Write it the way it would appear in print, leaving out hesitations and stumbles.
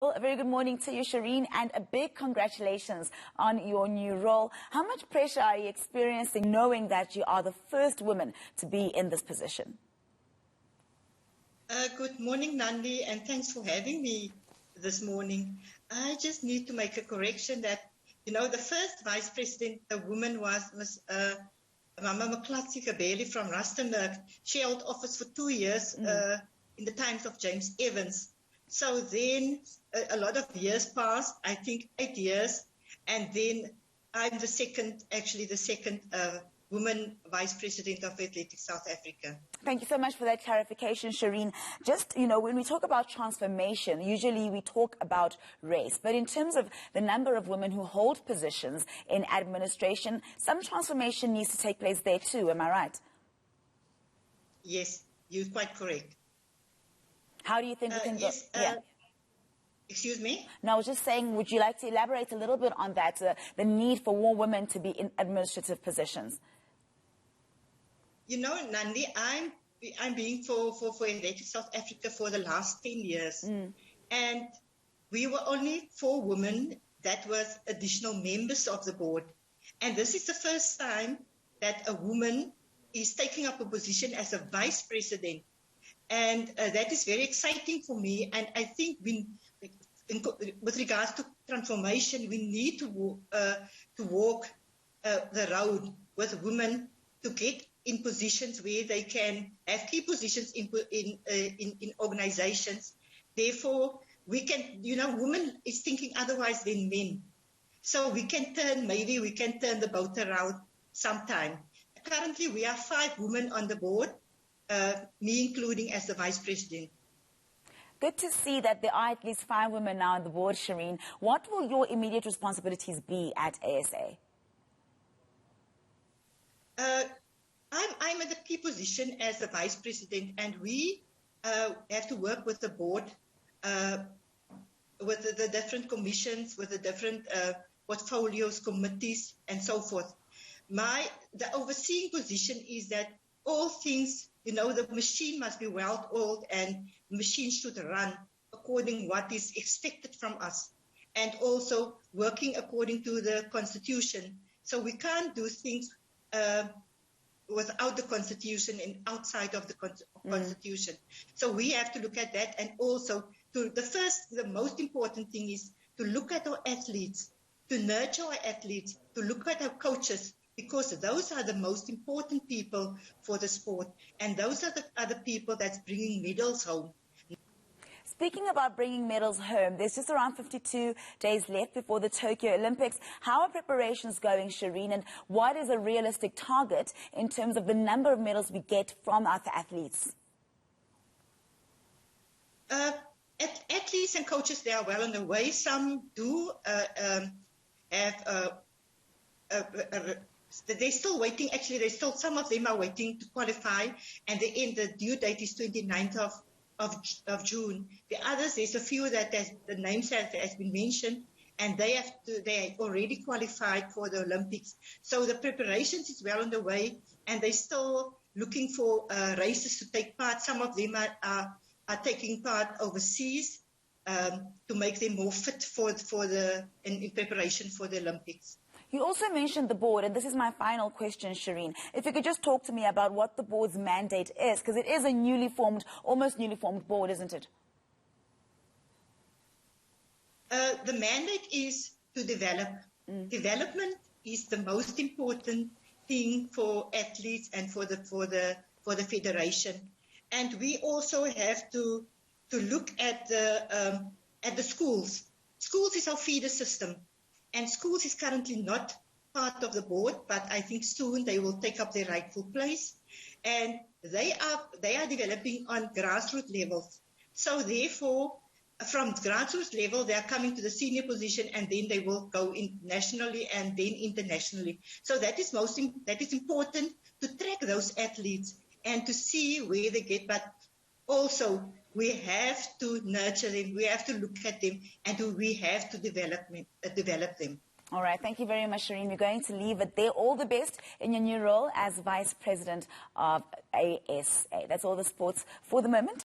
Well, a very good morning to you, Shireen, and a big congratulations on your new role. How much pressure are you experiencing knowing that you are the first woman to be in this position? Good morning, Nandi, and thanks for having me this morning. I just need to make a correction that, the first vice president, the woman was Ms. Mama Maklatsi Kabeli from Rustenburg. She held office for 2 years in the times of James Evans. So then a lot of years passed, I think 8 years, and then I'm the second woman vice president of Athletics South Africa. Thank you so much for that clarification, Shireen. Just, when we talk about transformation, usually we talk about race. But in terms of the number of women who hold positions in administration, some transformation needs to take place there too. Am I right? Yes, you're quite correct. How do you think we can go? Excuse me? No, I was just saying, would you like to elaborate a little bit on that, the need for more women to be in administrative positions? Nandi, I'm being for Athletics South Africa for the last 10 years. And we were only 4 women that was additional members of the board. And this is the first time that a woman is taking up a position as a vice president. And that is very exciting for me. And I think with regards to transformation, we need to walk the road with women to get in positions where they can have key positions in organizations. Therefore, we can, women is thinking otherwise than men. So maybe we can turn the boat around sometime. Currently, we are 5 women on the board, me including as the vice president. Good to see that there are at least 5 women now on the board, Shireen. What will your immediate responsibilities be at ASA? I'm at a key position as the vice president, and we have to work with the board, with the different commissions, with the different portfolios, committees, and so forth. The overseeing position is that all things, the machine must be well-oiled, and the machine should run according to what is expected from us, and also working according to the Constitution. So we can't do things without the Constitution and outside of the Constitution. So we have to look at that, and also the most important thing is to look at our athletes, to nurture our athletes, to look at our coaches, because those are the most important people for the sport, and those are the people that's bringing medals home. Speaking about bringing medals home, there's just around 52 days left before the Tokyo Olympics. How are preparations going, Shireen, and what is a realistic target in terms of the number of medals we get from our athletes? Athletes and coaches, they are well on the way. Some do have they're still waiting. Actually, some of them are waiting to qualify, and the due date is 29th of June. The others, there's a few that the names has been mentioned, and they already qualified for the Olympics. So the preparations is well on the way, and they're still looking for races to take part. Some of them are taking part overseas to make them more fit in preparation for the Olympics. You also mentioned the board, and this is my final question, Shireen. If you could just talk to me about what the board's mandate is, because it is a almost newly formed board, isn't it? The mandate is to develop. Development is the most important thing for athletes and for the federation. And we also have to look at the schools. Schools is our feeder system. And schools is currently not part of the board, but I think soon they will take up their rightful place. And they are developing on grassroots levels. So therefore, from grassroots level, they are coming to the senior position, and then they will go in nationally and then internationally. So that is important to track those athletes and to see where they get. But also, we have to nurture them, we have to look at them, and we have to develop them. All right, thank you very much, Shireen. We're going to leave it there. All the best in your new role as Vice President of ASA. That's all the sports for the moment.